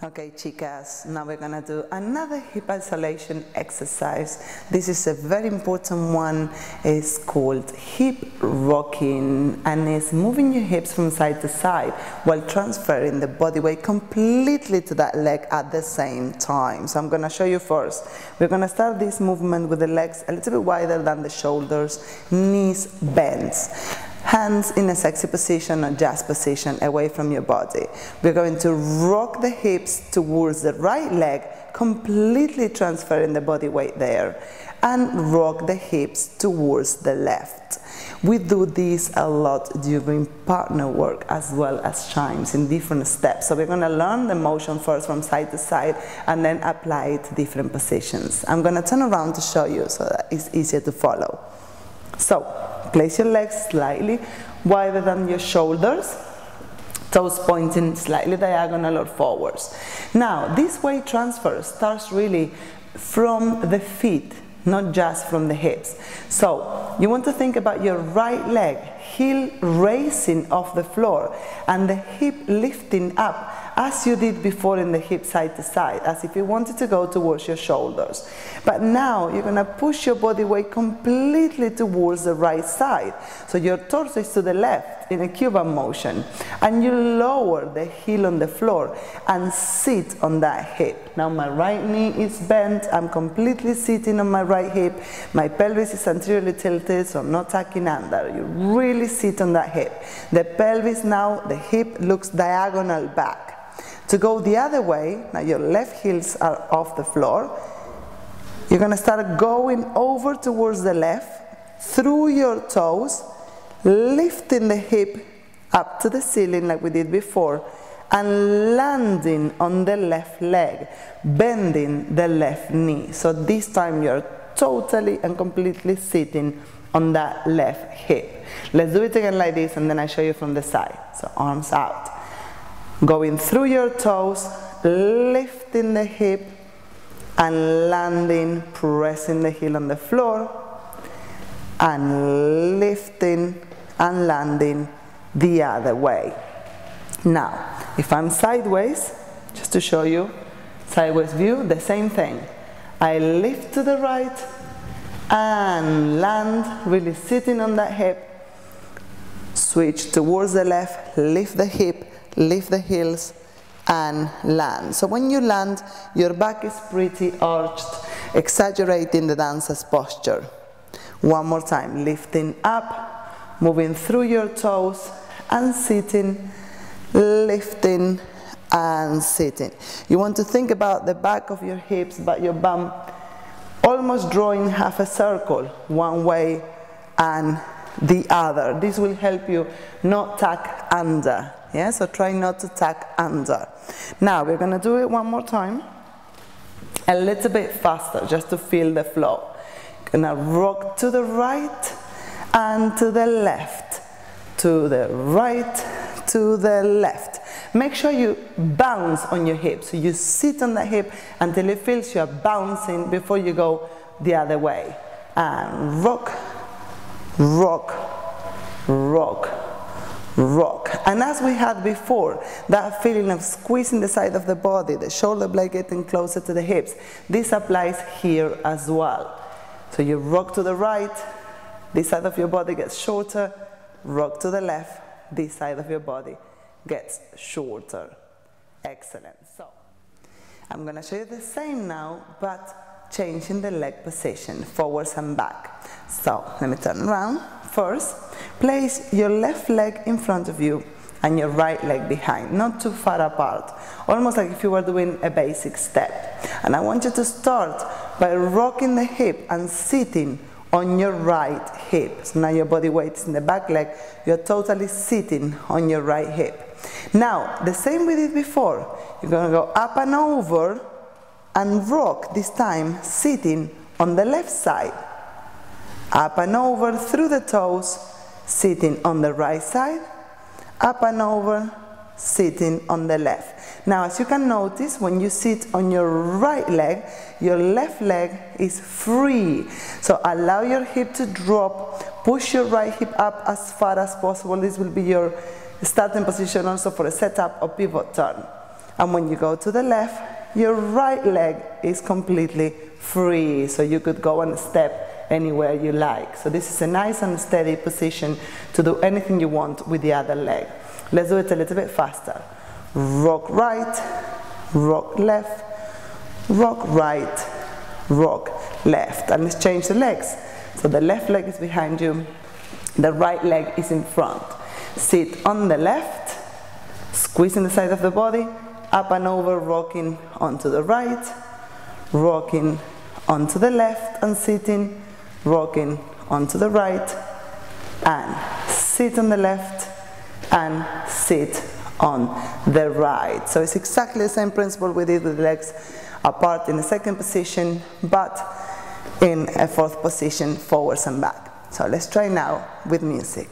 Okay, chicas, now we're gonna do another hip isolation exercise. This is a very important one. It's called hip rocking, and it's moving your hips from side to side while transferring the body weight completely to that leg at the same time. So I'm gonna show you first. We're gonna start this movement with the legs a little bit wider than the shoulders, knees bent. Hands in a sexy position or jazz position away from your body. We're going to rock the hips towards the right leg, completely transferring the body weight there, and rock the hips towards the left. We do this a lot during partner work as well as chimes in different steps. So we're going to learn the motion first from side to side and then apply it to different positions. I'm going to turn around to show you so that it's easier to follow. So, place your legs slightly wider than your shoulders, toes pointing slightly diagonal or forwards. Now, this weight transfer starts really from the feet, not just from the hips. So, you want to think about your right leg, heel raising off the floor, and the hip lifting up as you did before in the hip side to side, as if you wanted to go towards your shoulders. But now you're going to push your body weight completely towards the right side. So your torso is to the left in a Cuban motion, and you lower the heel on the floor and sit on that hip. Now my right knee is bent, I'm completely sitting on my right hip, my pelvis is anteriorly tilted, so I'm not tucking under. You really sit on that hip. The pelvis now, the hip looks diagonal back. To go the other way, now your left heels are off the floor. You're going to start going over towards the left, through your toes, lifting the hip up to the ceiling like we did before, and landing on the left leg, bending the left knee. So this time you're totally and completely sitting on that left hip. Let's do it again like this, and then I show you from the side. So arms out. Going through your toes, lifting the hip, and landing, pressing the heel on the floor, and lifting and landing the other way. Now, if I'm sideways, just to show you, sideways view, the same thing. I lift to the right and land, really sitting on that hip. Switch towards the left, lift the hip, lift the heels, and land. So when you land, your back is pretty arched, exaggerating the dancer's posture. One more time, lifting up, moving through your toes, and sitting, lifting, and sitting. You want to think about the back of your hips, but your bum almost drawing half a circle, one way and the other. This will help you not tuck under. Yeah, so try not to tuck under. Now we're going to do it one more time, a little bit faster, just to feel the flow. Gonna rock to the right and to the left, to the right, to the left. Make sure you bounce on your hip, so you sit on the hip until it feels you're bouncing before you go the other way. And rock, rock, rock, rock. And as we had before, that feeling of squeezing the side of the body, the shoulder blade getting closer to the hips, this applies here as well. So you rock to the right, this side of your body gets shorter, rock to the left, this side of your body gets shorter. Excellent. So I'm going to show you the same now, but changing the leg position, forwards and back. So let me turn around. First, place your left leg in front of you and your right leg behind, not too far apart, almost like if you were doing a basic step. And I want you to start by rocking the hip and sitting on your right hip. So now your body weight is in the back leg, you're totally sitting on your right hip. Now, the same we did before, you're going to go up and over and rock, this time sitting on the left side. Up and over through the toes, sitting on the right side, up and over, sitting on the left. Now, as you can notice, when you sit on your right leg, your left leg is free. So allow your hip to drop, push your right hip up as far as possible. This will be your starting position also for a setup or pivot turn. And when you go to the left, your right leg is completely free, so you could go and step anywhere you like. So this is a nice and steady position to do anything you want with the other leg. Let's do it a little bit faster. Rock right, rock left, rock right, rock left. And let's change the legs. So the left leg is behind you, the right leg is in front. Sit on the left, squeezing the side of the body, up and over, rocking onto the right, rocking onto the left, and sitting, rocking onto the right, and sit on the left, and sit on the right. So it's exactly the same principle we did with the legs apart in the second position, but in a fourth position, forwards and back. So let's try now with music.